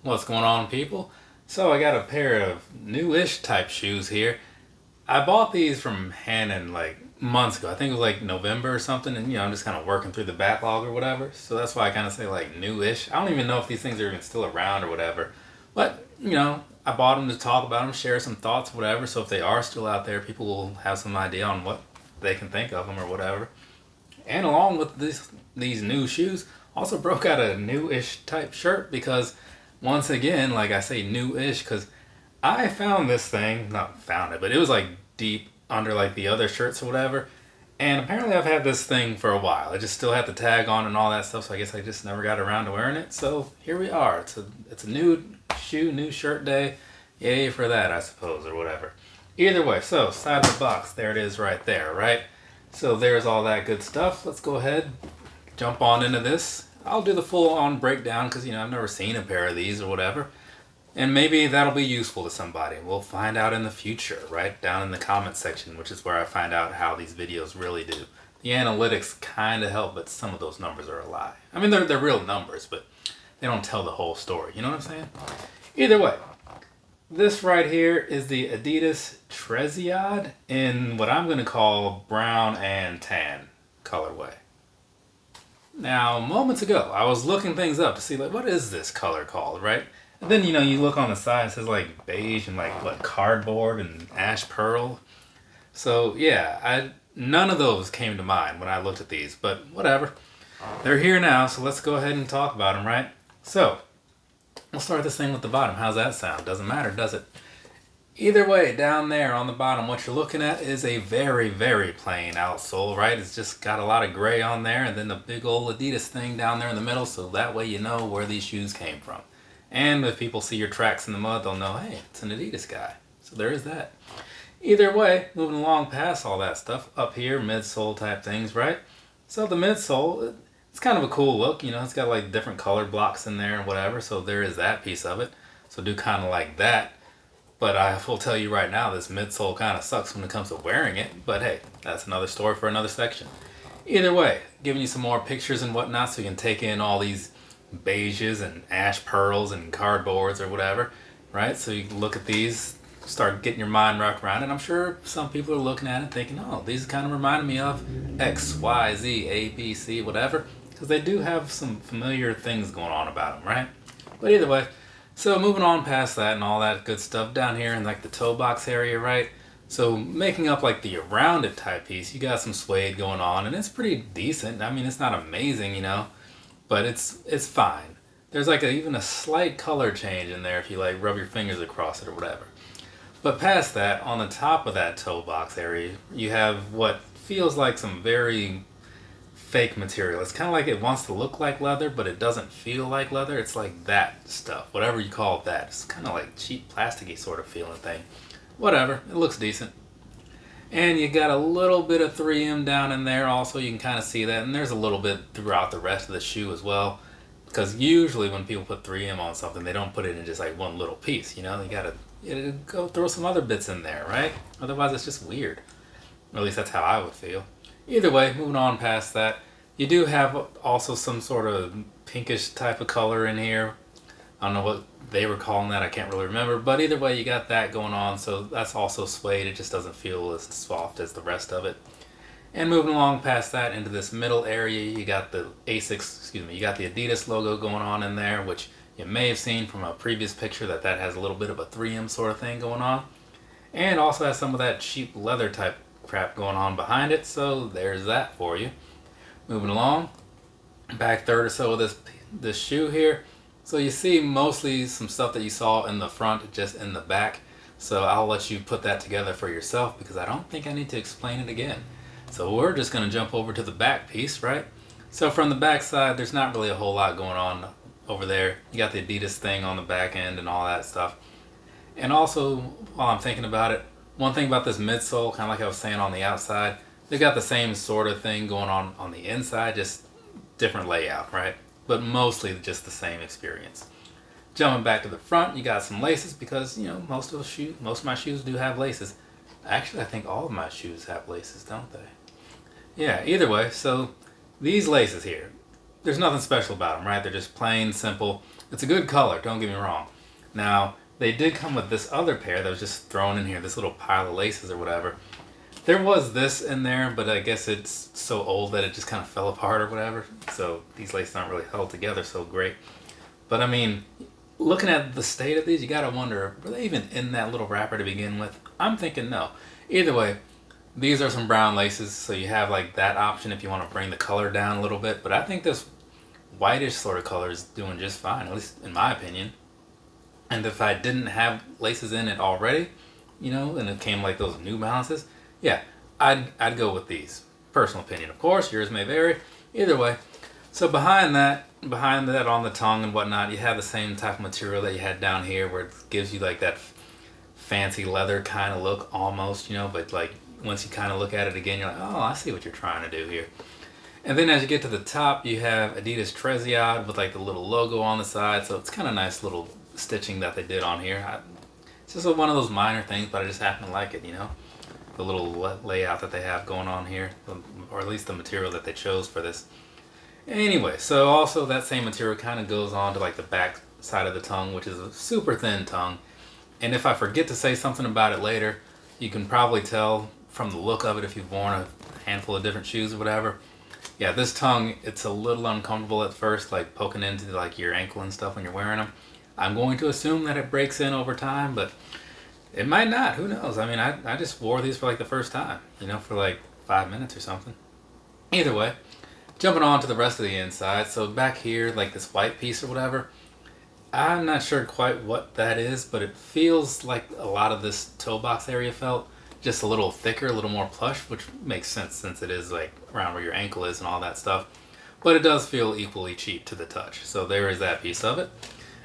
What's going on, people? So I got a pair of new-ish type shoes here. I bought these from Hannon like months ago. I think it was like November or something, and I'm just kind of working through the backlog or whatever. So that's why I kind of say like new-ish. I don't even know if these things are even still around or whatever. But I bought them to talk about them, share some thoughts, whatever. So if they are still out there, people will have some idea on what they can think of them or whatever. And along with these new shoes, also broke out a new-ish type shirt because once again, like I say, new-ish because I found this thing, not found it, but it was like deep under like the other shirts or whatever. And apparently I've had this thing for a while. I just still had the tag on and all that stuff, so I guess I just never got around to wearing it. So here we are. It's a new shoe, new shirt day. Yay for that, I suppose, or whatever. Either way, so side of the box, there it is right there, right? So there's all that good stuff. Let's go ahead, jump on into this. I'll do the full-on breakdown because, I've never seen a pair of these or whatever. And maybe that'll be useful to somebody. We'll find out in the future, right? Down in the comment section, which is where I find out how these videos really do. The analytics kind of help, but some of those numbers are a lie. I mean, they're real numbers, but they don't tell the whole story. You know what I'm saying? Either way, this right here is the Adidas Treziod in what I'm going to call brown and tan colorway. Now, moments ago, I was looking things up to see, like, what is this color called, right? And then, you look on the side, it says, like, beige and, like, what, cardboard and ash pearl. So, yeah, none of those came to mind when I looked at these, but whatever. They're here now, so let's go ahead and talk about them, right? So, we'll start this thing with the bottom. How's that sound? Doesn't matter, does it? Either way, down there on the bottom, what you're looking at is a very, very plain outsole, right? It's just got a lot of gray on there, and then the big old Adidas thing down there in the middle, so that way you know where these shoes came from. And if people see your tracks in the mud, they'll know, hey, it's an Adidas guy. So there is that. Either way, moving along past all that stuff, up here, midsole type things, right? So the midsole, it's kind of a cool look, it's got like different color blocks in there and whatever, so there is that piece of it. So do kind of like that. But I will tell you right now, this midsole kind of sucks when it comes to wearing it. But hey, that's another story for another section. Either way, giving you some more pictures and whatnot so you can take in all these beiges and ash pearls and cardboards or whatever, right? So you can look at these, start getting your mind wrapped around it. I'm sure some people are looking at it thinking, oh, these kind of remind me of X, Y, Z, A, B, C, whatever. Because they do have some familiar things going on about them, right? But either way, so moving on past that and all that good stuff down here in like the toe box area, right? So making up like the around it type piece, you got some suede going on and it's pretty decent. I mean, it's not amazing, but it's fine. There's like even a slight color change in there if you like rub your fingers across it or whatever. But past that, on the top of that toe box area, you have what feels like some very fake material. It's kind of like it wants to look like leather, but it doesn't feel like leather. It's like that stuff, whatever you call that. It's kind of like cheap plasticky sort of feeling thing. Whatever, it looks decent. And you got a little bit of 3M down in there also, you can kind of see that, and there's a little bit throughout the rest of the shoe as well, because usually when people put 3M on something, they don't put it in just like one little piece, you gotta go throw some other bits in there, right? Otherwise it's just weird. Or at least that's how I would feel. Either way, moving on past that, you do have also some sort of pinkish type of color in here. I don't know what they were calling that, I can't really remember, but either way you got that going on, so that's also suede. It just doesn't feel as soft as the rest of it. And moving along past that into this middle area, you got the you got the Adidas logo going on in there, which you may have seen from a previous picture that has a little bit of a 3M sort of thing going on. And also has some of that cheap leather type crap going on behind it, so there's that for you. Moving along, back third or so of this shoe here. So you see mostly some stuff that you saw in the front, just in the back. So I'll let you put that together for yourself because I don't think I need to explain it again. So we're just going to jump over to the back piece, right? So from the back side, there's not really a whole lot going on over there. You got the Adidas thing on the back end and all that stuff. And also, while I'm thinking about it, one thing about this midsole, kind of like I was saying on the outside, they got the same sort of thing going on the inside, just different layout, right? But mostly just the same experience. Jumping back to the front, you got some laces because, most of my shoes do have laces. Actually, I think all of my shoes have laces, don't they? Yeah, either way, so these laces here, there's nothing special about them, right? They're just plain simple. It's a good color, don't get me wrong. Now, they did come with this other pair that was just thrown in here, this little pile of laces or whatever. There was this in there, but I guess it's so old that it just kind of fell apart or whatever. So these laces aren't really held together so great. But I mean, looking at the state of these, you gotta wonder, were they even in that little wrapper to begin with? I'm thinking no. Either way, these are some brown laces, so you have like that option if you want to bring the color down a little bit. But I think this whitish sort of color is doing just fine, at least in my opinion. And if I didn't have laces in it already, you know, and it came like those New Balances, yeah, I'd go with these. Personal opinion, of course, yours may vary. Either way. So behind that on the tongue and whatnot, you have the same type of material that you had down here, where it gives you like that fancy leather kind of look almost, you know, but like once you kind of look at it again, you're like, oh, I see what you're trying to do here. And then as you get to the top, you have Adidas Treziod with like the little logo on the side. So it's kind of nice little stitching that they did on here. It's just one of those minor things, but I just happen to like it, you know. The little layout that they have going on here, or at least the material that they chose for this. Anyway, so also that same material kind of goes on to like the back side of the tongue, which is a super thin tongue. And if I forget to say something about it later, you can probably tell from the look of it if you've worn a handful of different shoes or whatever. Yeah, this tongue, it's a little uncomfortable at first, like poking into like your ankle and stuff when you're wearing them. I'm going to assume that it breaks in over time, but it might not. Who knows? I mean, I just wore these for like the first time, you know, for like 5 minutes or something. Either way, jumping on to the rest of the inside. So back here, like this white piece or whatever, I'm not sure quite what that is, but it feels like a lot of this toe box area felt just a little thicker, a little more plush, which makes sense since it is like around where your ankle is and all that stuff. But it does feel equally cheap to the touch. So there is that piece of it.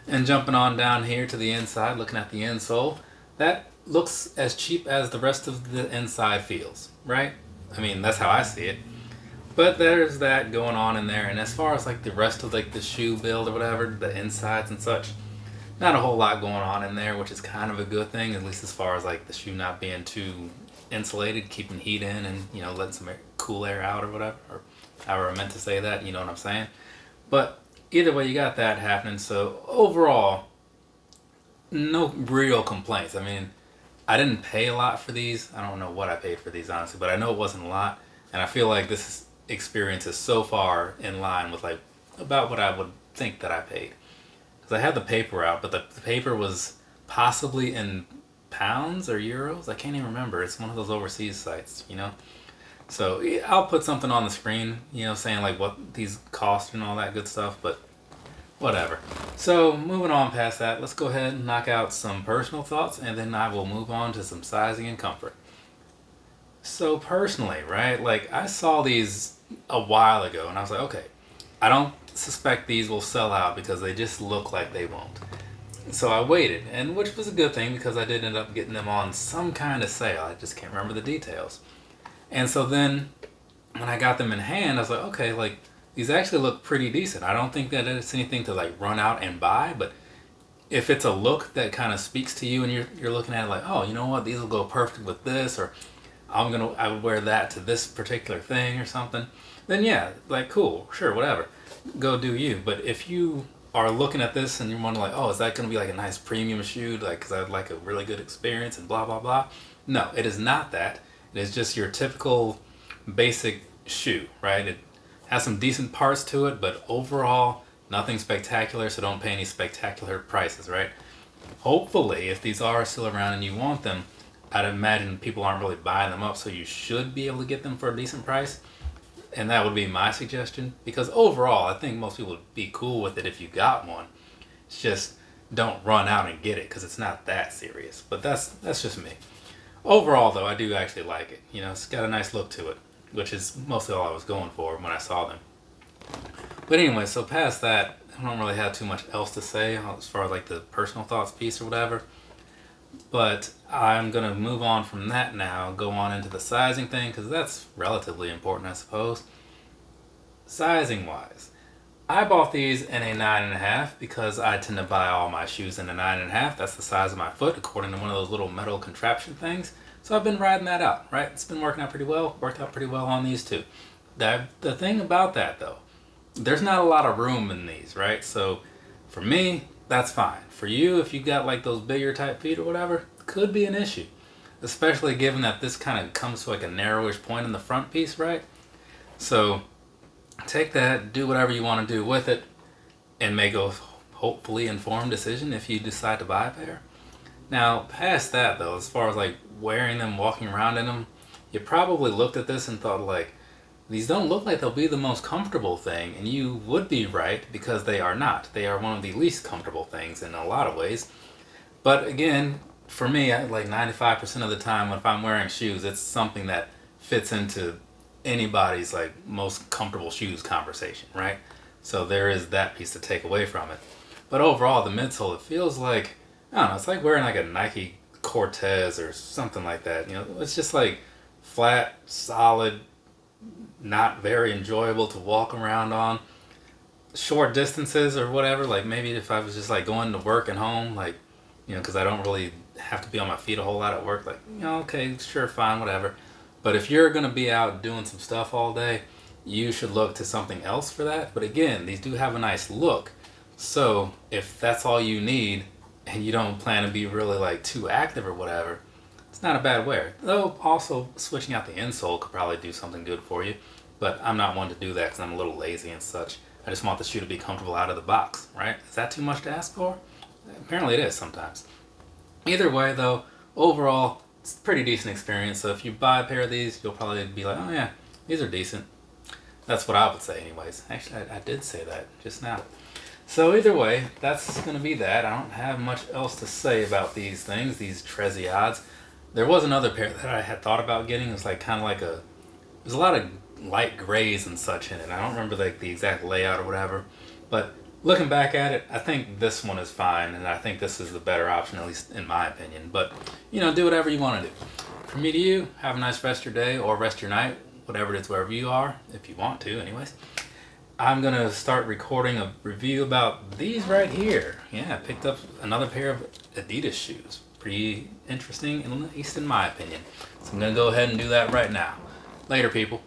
And jumping on down here to the inside, looking at the insole, that looks as cheap as the rest of the inside feels, right? I mean, that's how I see it. But there's that going on in there. And as far as like the rest of like the shoe build or whatever, the insides and such, not a whole lot going on in there, which is kind of a good thing, at least as far as like the shoe not being too insulated, keeping heat in and, you know, letting some cool air out or whatever, or however I meant to say that, you know what I'm saying? But either way, you got that happening. So overall, no real complaints. I mean, I didn't pay a lot for these. I don't know what I paid for these, honestly, but I know it wasn't a lot. And I feel like this experience is so far in line with like about what I would think that I paid. Because I had the paper out, but the paper was possibly in pounds or euros. I can't even remember. It's one of those overseas sites, you know. So I'll put something on the screen, you know, saying like what these cost and all that good stuff, but whatever. So moving on past that, let's go ahead and knock out some personal thoughts, and then I will move on to some sizing and comfort. So personally, right, like I saw these a while ago and I was like, okay, I don't suspect these will sell out because they just look like they won't. So I waited, and which was a good thing because I did end up getting them on some kind of sale. I just can't remember the details. And so then when I got them in hand, I was like, okay, like these actually look pretty decent. I don't think that it's anything to like run out and buy, but if it's a look that kind of speaks to you and you're looking at it like, oh, you know what, these will go perfect with this, or I would wear that to this particular thing or something, then yeah, like cool, sure, whatever. Go do you. But if you are looking at this and you're wondering like, oh, is that going to be like a nice premium shoe, like because I'd like a really good experience and blah blah blah, no, it is not that. It is just your typical basic shoe, right? It has some decent parts to it, but overall nothing spectacular, so don't pay any spectacular prices, right? Hopefully, if these are still around and you want them, I'd imagine people aren't really buying them up, so you should be able to get them for a decent price. And that would be my suggestion, because overall, I think most people would be cool with it if you got one. It's just don't run out and get it, because it's not that serious. But that's just me. Overall, though, I do actually like it. You know, it's got a nice look to it, which is mostly all I was going for when I saw them. But anyway, so past that, I don't really have too much else to say as far as like the personal thoughts piece or whatever. But I'm going to move on from that now, go on into the sizing thing, because that's relatively important, I suppose. Sizing wise, I bought these in a 9.5 because I tend to buy all my shoes in a 9.5. That's the size of my foot, according to one of those little metal contraption things. So I've been riding that out, right? It's been working out pretty well. Worked out pretty well on these too. The thing about that, though, there's not a lot of room in these, right? So for me, that's fine. For you, if you got like those bigger type feet or whatever, could be an issue. Especially given that this kind of comes to like a narrowish point in the front piece, right? So take that, do whatever you want to do with it, and make a hopefully informed decision if you decide to buy a pair. Now, past that though, as far as like wearing them, walking around in them, you probably looked at this and thought like, these don't look like they'll be the most comfortable thing, and you would be right because they are not. They are one of the least comfortable things in a lot of ways. But again, for me, like 95% of the time if I'm wearing shoes, it's something that fits into anybody's like most comfortable shoes conversation, right? So there is that piece to take away from it. But overall, the midsole, it feels like, I don't know, it's like wearing like a Nike Cortez or something like that. You know, it's just like flat, solid, not very enjoyable to walk around on. Short distances or whatever, like maybe if I was just like going to work and home, like, you know, because I don't really have to be on my feet a whole lot at work, like, you know, okay, sure, fine, whatever. But if you're going to be out doing some stuff all day, you should look to something else for that. But again, these do have a nice look. So if that's all you need and you don't plan to be really like too active or whatever, it's not a bad wear. Though also switching out the insole could probably do something good for you. But I'm not one to do that because I'm a little lazy and such. I just want the shoe to be comfortable out of the box, right? Is that too much to ask for? Apparently it is sometimes. Either way though, overall, it's a pretty decent experience. So if you buy a pair of these, you'll probably be like, oh yeah, these are decent. That's what I would say anyways. Actually, I did say that just now. So either way, that's going to be that. I don't have much else to say about these things, these Treziods. There was another pair that I had thought about getting. It was like kind of like there's a lot of light grays and such in it. I don't remember like the exact layout or whatever. But looking back at it, I think this one is fine. And I think this is the better option, at least in my opinion. But, you know, do whatever you want to do. From me to you, have a nice rest of your day or rest of your night. Whatever it is, wherever you are, if you want to anyways. I'm going to start recording a review about these right here. Yeah, I picked up another pair of Adidas shoes. Pretty interesting, at least in my opinion. So I'm going to go ahead and do that right now. Later, people.